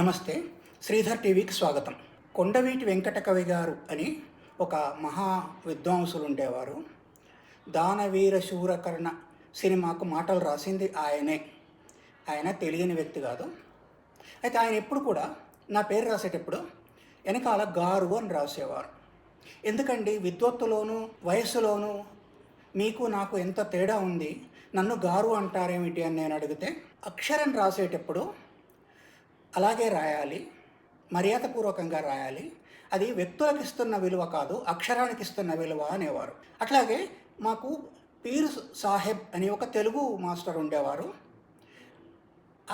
నమస్తే. శ్రీధర్ టీవీకి స్వాగతం. కొండవీటి వెంకట కవి గారు అని ఒక మహా విద్వాంసులు ఉండేవారు. దానవీర శూరకర్ణ సినిమాకు మాటలు రాసింది ఆయనే. ఆయన తెలియని వ్యక్తి కాదు. అయితే ఆయన ఎప్పుడు కూడా నా పేరు రాసేటప్పుడు వెనకాల గారు అని రాసేవారు. ఎందుకండి విద్వత్తులోనూ వయస్సులోనూ మీకు నాకు ఎంత తేడా ఉంది, నన్ను గారు అంటారేమిటి అని నేను అడిగితే, అక్షరం రాసేటప్పుడు అలాగే రాయాలి, మర్యాదపూర్వకంగా రాయాలి, అది వ్యక్తులకు ఇస్తున్న విలువ కాదు, అక్షరానికి ఇస్తున్న విలువ అనేవారు. అట్లాగే మాకు పీర్ సాహెబ్ అని ఒక తెలుగు మాస్టర్ ఉండేవారు.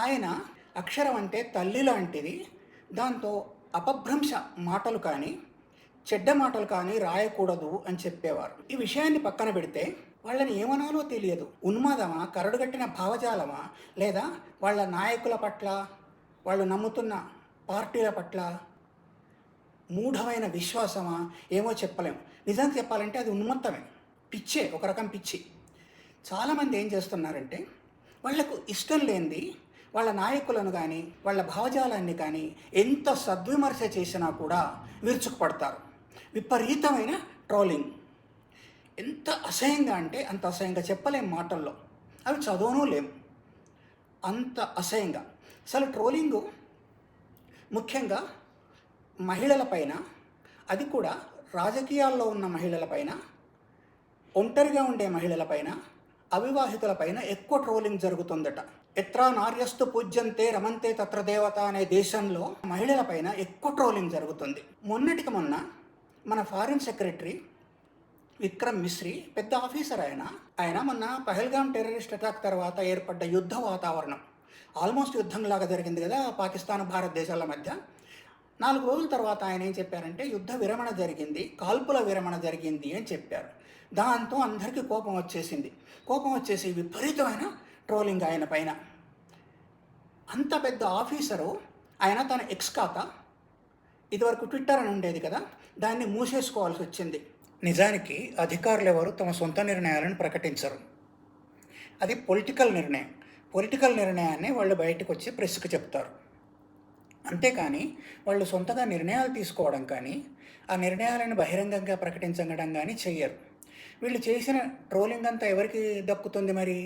ఆయన అక్షరం అంటే తల్లి లాంటిది, దాంతో అపభ్రంశ మాటలు కానీ చెడ్డ మాటలు కానీ రాయకూడదు అని చెప్పేవారు. ఈ విషయాన్ని పక్కన పెడితే వాళ్ళని ఏమనాలో తెలియదు. ఉన్మాదమా, కరడుగట్టిన భావజాలమా, లేదా వాళ్ళ నాయకుల పట్ల, వాళ్ళు నమ్ముతున్న పార్టీల పట్ల మూఢమైన విశ్వాసమా, ఏమో చెప్పలేము. నిజంగా చెప్పాలంటే అది ఉన్మత్తమే, పిచ్చే, ఒక రకం పిచ్చి. చాలామంది ఏం చేస్తున్నారంటే వాళ్లకు ఇష్టం లేనిది వాళ్ళ నాయకులను కానీ వాళ్ళ భావజాలాన్ని కానీ ఎంత సద్విమర్శ చేసినా కూడా విరుచుకుపడతారు. విపరీతమైన ట్రోలింగ్, ఎంత అసహ్యంగా అంటే అంత అసహ్యంగా చెప్పలేం మాటల్లో, అవి చదవనూ లేము, అంత అసహ్యంగా. అసలు ట్రోలింగు ముఖ్యంగా మహిళలపైన, అది కూడా రాజకీయాల్లో ఉన్న మహిళలపైన, ఒంటరిగా ఉండే మహిళలపైన, అవివాహితులపైన ఎక్కువ ట్రోలింగ్ జరుగుతుందట. ఎత్రా నార్యస్తు పూజ్యంతే రమంతే తత్ర దేవత అనే దేశంలో మహిళలపైన ఎక్కువ ట్రోలింగ్ జరుగుతుంది. మొన్నటికి మొన్న మన ఫారిన్ సెక్రటరీ విక్రమ్ మిశ్రీ, పెద్ద ఆఫీసర్ ఆయన మొన్న పహల్గాం టెర్రరిస్ట్ అటాక్ తర్వాత ఏర్పడ్డ యుద్ధ వాతావరణం, ఆల్మోస్ట్ యుద్ధంలాగా జరిగింది కదా పాకిస్తాన్ భారతదేశాల మధ్య. 4 రోజుల తర్వాత ఆయన ఏం చెప్పారంటే యుద్ధ విరమణ జరిగింది, కాల్పుల విరమణ జరిగింది అని చెప్పారు. దాంతో అందరికీ కోపం వచ్చేసి విపరీతమైన ట్రోలింగ్ ఆయన పైన. అంత పెద్ద ఆఫీసరు ఆయన తన ఎక్స్ ఖాతా, ఇదివరకు ట్విట్టర్ అని ఉండేది కదా, దాన్ని మూసేసుకోవాల్సి వచ్చింది. నిజానికి అధికారులు ఎవరు తమ సొంత నిర్ణయాలను ప్రకటించరు, అది పొలిటికల్ నిర్ణయం. పొలిటికల్ నిర్ణయాన్ని వాళ్ళు బయటకు వచ్చి ప్రెస్కి చెప్తారు. అంతేకాని వాళ్ళు సొంతగా నిర్ణయాలు తీసుకోవడం కానీ ఆ నిర్ణయాలను బహిరంగంగా ప్రకటించడం కానీ చెయ్యరు. వీళ్ళు చేసిన ట్రోలింగ్ అంతా ఎవరికి దక్కుతుంది మరి?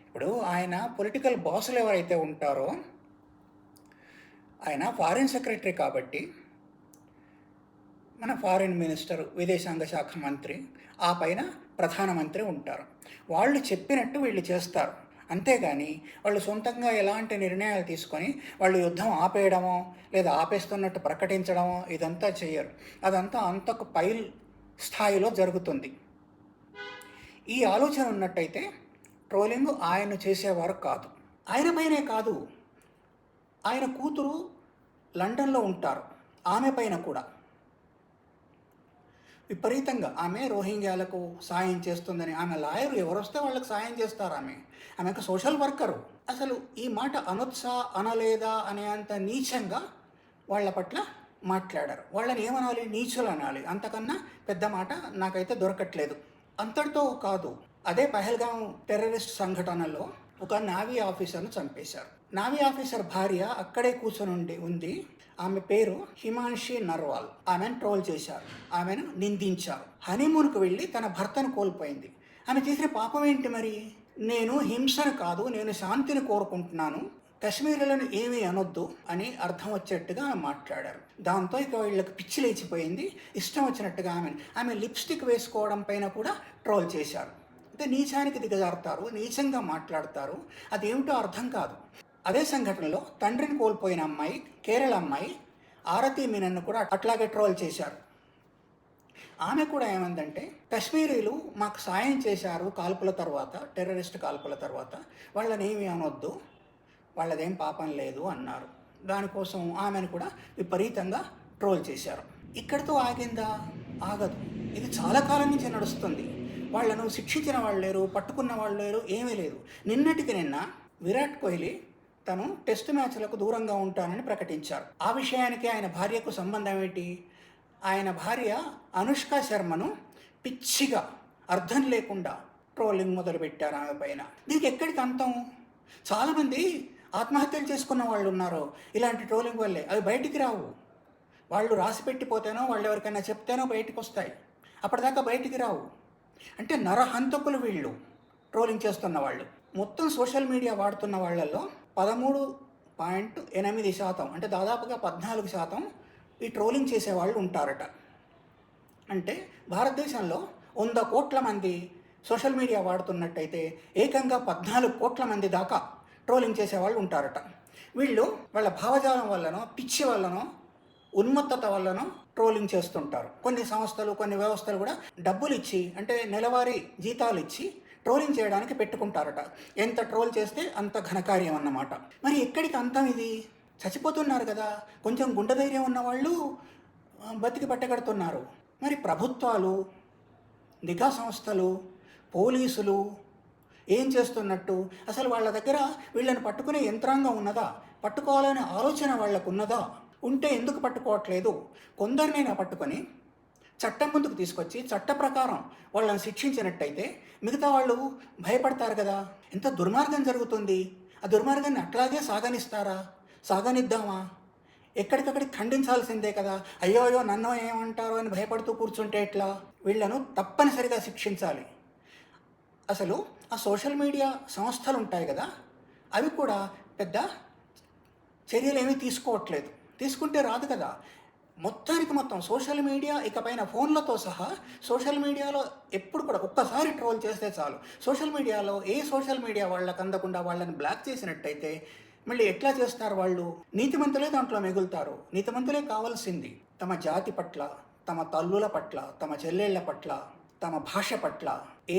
ఇప్పుడు ఆయన పొలిటికల్ బాసులు ఎవరైతే ఉంటారో, ఆయన ఫారిన్ సెక్రటరీ కాబట్టి మన ఫారిన్ మినిస్టర్, విదేశాంగ శాఖ మంత్రి, ఆ పైన ప్రధానమంత్రి ఉంటారు. వాళ్ళు చెప్పినట్టు వీళ్ళు చేస్తారు. అంతేగాని వాళ్ళు సొంతంగా ఎలాంటి నిర్ణయాలు తీసుకొని వాళ్ళు యుద్ధం ఆపేయడమో లేదా ఆపేస్తున్నట్టు ప్రకటించడమో ఇదంతా చేయరు. అదంతా అంతకు పై స్థాయిలో జరుగుతుంది. ఈ ఆలోచన ఉన్నట్టయితే ట్రోలింగ్ ఆయన చేసేవారు కాదు. ఆయన పైనే కాదు, ఆయన కూతురు లండన్లో ఉంటారు, ఆమె పైన కూడా విపరీతంగా ఆమె రోహింగ్యాలకు సాయం చేస్తుందని, ఆమె లాయరు, ఎవరు వస్తే వాళ్ళకి సాయం చేస్తారు, ఆమె ఒక సోషల్ వర్కరు. అసలు ఈ మాట అనొచ్చా అనలేదా అనే అంత నీచంగా వాళ్ళ పట్ల మాట్లాడారు. వాళ్ళని ఏమనాలి? నీచులు అనాలి. అంతకన్నా పెద్ద మాట నాకైతే దొరకట్లేదు. అంతటితో కాదు, అదే పహల్గాం టెర్రరిస్ట్ సంఘటనలో ఒక నావీ ఆఫీసర్ను చంపేశారు. నావీ ఆఫీసర్ భార్య అక్కడే కూర్చొని ఉంది. ఆమె పేరు హిమాన్షి నర్వాల్. ఆమెను ట్రోల్ చేశారు, ఆమెను నిందించారు. హనీమూన్కు వెళ్ళి తన భర్తను కోల్పోయింది. ఆమె చేసిన పాపం ఏంటి మరి? నేను హింసను కాదు, నేను శాంతిని కోరుకుంటున్నాను, కశ్మీరులను ఏమీ అనొద్దు అని అర్థం వచ్చేట్టుగా ఆమె మాట్లాడారు. దాంతో ఇక వీళ్ళకి పిచ్చి లేచిపోయింది. ఇష్టం వచ్చినట్టుగా ఆమె లిప్స్టిక్ వేసుకోవడం పైన కూడా ట్రోల్ చేశారు. అంటే నీచానికి దిగజారుతారు, నీచంగా మాట్లాడతారు, అదేమిటో అర్థం కాదు. అదే సంఘటనలో తండ్రిని కోల్పోయిన అమ్మాయి, కేరళ అమ్మాయి ఆరతి మీనన్ను కూడా అట్లాగే ట్రోల్ చేశారు. ఆమె కూడా ఏమందంటే, కశ్మీరీలు మాకు సాయం చేశారు కాల్పుల తర్వాత, టెర్రరిస్ట్ కాల్పుల తర్వాత, వాళ్ళని ఏమీ అనొద్దు, వాళ్ళదేం పాపం లేదు అన్నారు. దానికోసం ఆమెను కూడా విపరీతంగా ట్రోల్ చేశారు. ఇక్కడితో ఆగిందా? ఆగదు. ఇది చాలా కాలం నుంచి నడుస్తుంది. వాళ్లను శిక్షించిన వాళ్ళు లేరు, పట్టుకున్న వాళ్ళు లేరు, ఏమీ లేదు. నిన్నటికి నిన్న విరాట్ కోహ్లీ తను టెస్ట్ మ్యాచ్లకు దూరంగా ఉంటానని ప్రకటించారు. ఆ విషయానికి ఆయన భార్యకు సంబంధం ఏంటి? ఆయన భార్య అనుష్క శర్మను పిచ్చిగా అర్థం లేకుండా ట్రోలింగ్ మొదలుపెట్టారు ఆమె పైన. దీనికి ఎక్కడికి అంతం? చాలామంది ఆత్మహత్యలు చేసుకున్న వాళ్ళు ఉన్నారు ఇలాంటి ట్రోలింగ్ వల్లే. అవి బయటికి రావు. వాళ్ళు రాసి పెట్టిపోతేనో వాళ్ళు ఎవరికైనా చెప్తేనో బయటికి వస్తాయి, అప్పటిదాకా బయటికి రావు. అంటే నరహంతకులు వీళ్ళు, ట్రోలింగ్ చేస్తున్న వాళ్ళు. మొత్తం సోషల్ మీడియా వాడుతున్న వాళ్ళల్లో 13.8% అంటే దాదాపుగా 14% ఈ ట్రోలింగ్ చేసేవాళ్ళు ఉంటారట. అంటే భారతదేశంలో 100 కోట్ల మంది సోషల్ మీడియా వాడుతున్నట్టయితే ఏకంగా 14 కోట్ల మంది దాకా ట్రోలింగ్ చేసేవాళ్ళు ఉంటారట. వీళ్ళు వాళ్ళ భావజాలం వల్లనో పిచ్చి వల్లనో ఉన్మత్తత వల్లనో ట్రోలింగ్ చేస్తుంటారు. కొన్ని సంస్థలు కొన్ని వ్యవస్థలు కూడా డబ్బులు ఇచ్చి, అంటే నెలవారీ జీతాలు ఇచ్చి ట్రోలింగ్ చేయడానికి పెట్టుకుంటారట. ఎంత ట్రోల్ చేస్తే అంత ఘనకార్యం అన్నమాట. మరి ఎక్కడికి అంతం ఇది? చచ్చిపోతున్నారు కదా, కొంచెం గుండె ధైర్యం ఉన్నవాళ్ళు బతికి పట్టగడుతున్నారు. మరి ప్రభుత్వాలు, నిఘా సంస్థలు, పోలీసులు ఏం చేస్తున్నట్టు? అసలు వాళ్ళ దగ్గర వీళ్ళని పట్టుకునే యంత్రాంగం ఉన్నదా? పట్టుకోవాలనే ఆలోచన వాళ్ళకు ఉన్నదా? ఉంటే ఎందుకు పట్టుకోవట్లేదు? కొందరినైనా పట్టుకొని చట్టం ముందుకు తీసుకొచ్చి చట్ట ప్రకారం వాళ్ళని శిక్షించినట్టయితే మిగతా వాళ్ళు భయపడతారు కదా. ఎంత దుర్మార్గం జరుగుతుంది! ఆ దుర్మార్గాన్ని అట్లాగే సాగనిస్తారా? సాగనిద్దామా? ఎక్కడికక్కడికి ఖండించాల్సిందే కదా. అయ్యో అయ్యో నన్ను ఏమంటారో అని భయపడుతూ కూర్చుంటే ఎట్లా? వీళ్లను తప్పనిసరిగా శిక్షించాలి. అసలు ఆ సోషల్ మీడియా సంస్థలు ఉంటాయి కదా, అవి కూడా పెద్ద చర్యలు ఏమీ తీసుకోవట్లేదు. తీసుకుంటే రాదు కదా. మొత్తానికి మొత్తం సోషల్ మీడియా ఇకపైన ఫోన్లతో సహా సోషల్ మీడియాలో ఎప్పుడు కూడా ఒక్కసారి ట్రోల్ చేస్తే చాలు, సోషల్ మీడియాలో ఏ సోషల్ మీడియా వాళ్ళకి అందకుండా వాళ్ళని బ్లాక్ చేసినట్టయితే మళ్ళీ ఎట్లా చేస్తారు వాళ్ళు? నీతిమంతులే దాంట్లో మిగులుతారు. నీతిమంతులే కావాల్సింది. తమ జాతి పట్ల, తమ తల్లుల పట్ల, తమ చెల్లెళ్ల పట్ల, తమ భాష పట్ల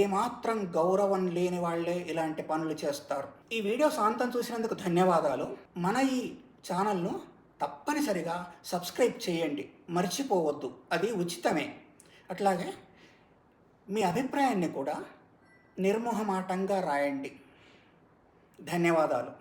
ఏమాత్రం గౌరవం లేని వాళ్లే ఇలాంటి పనులు చేస్తారు. ఈ వీడియో సాంతం చూసినందుకు ధన్యవాదాలు. మన ఈ ఛానల్ను తప్పనిసరిగా సబ్స్క్రైబ్ చేయండి, మర్చిపోవద్దు, అది ఉచితమే. అట్లాగే మీ అభిప్రాయాన్ని కూడా నిర్మోహమాటంగా రాయండి. ధన్యవాదాలు.